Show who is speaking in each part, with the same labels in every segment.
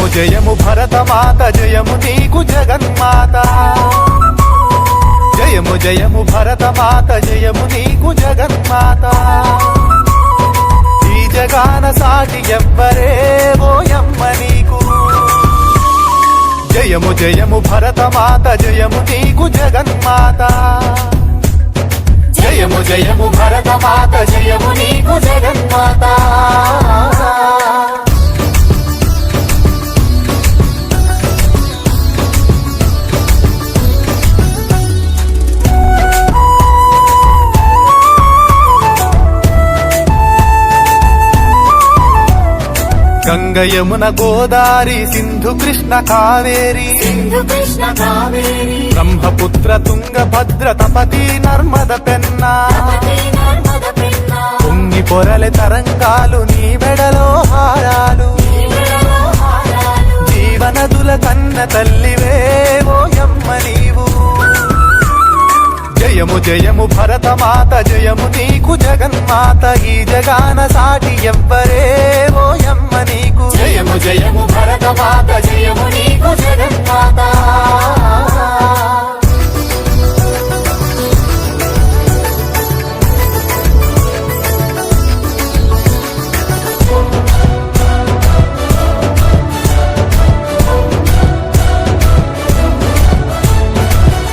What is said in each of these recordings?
Speaker 1: జయము జయము భరతమాత జయము నీకు జగన్మాత జయము జయము భరతమాత జయము నీకు జగన్మాత ఈ జగాన సాటి ఎవ్వరే ఓయమ్మ నీకు జయము జయము భరతమాత జయము నీకు జగన్మాత జయము జయము భరతమాత జయము నీకు జగన్మాత గంగ యమున గోదారి సింధు కృష్ణ కావేరి బ్రహ్మపుత్ర తుంగ భద్ర తపతి నర్మద పెన్నా పొంగి పొరలె తరంగాలు నీ మెడలో హారాలు జీవనదుల కన్న తల్లివే ఓయమ్మ నీవు జయము జయము భరతమాత జయము నీకు జగన్మాత ఈ జగాన సాటి ఎవ్వరే ఓయమ్మ నీకు జయము జయము భరతమాత జయము నీకు జగన్మాత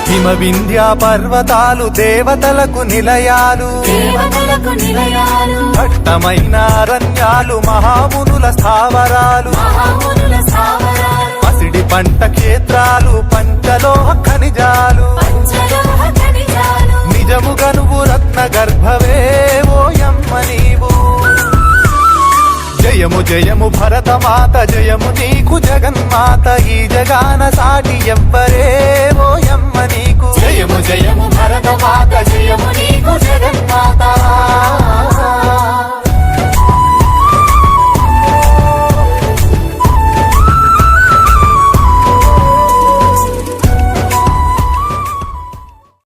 Speaker 1: హిమ వింధ్య పర్వతాలు దేవతలకు నిలయాలు దట్టమైన అరణ్యాలు మహామునుల స్థావరాలు పసిడి పంట క్షేత్రాలు పంచలోహ ఖనిజాలు నిజముగా నువ్వు రత్న గర్భవే ఓయమ్మ నీవు జయము జయము భరతమాత జయము నీకు జగన్మాత ఈ జగాన సాటి ఎవ్వరే ఓయమ్మ నీకు జయము జయము భరతమాత జయము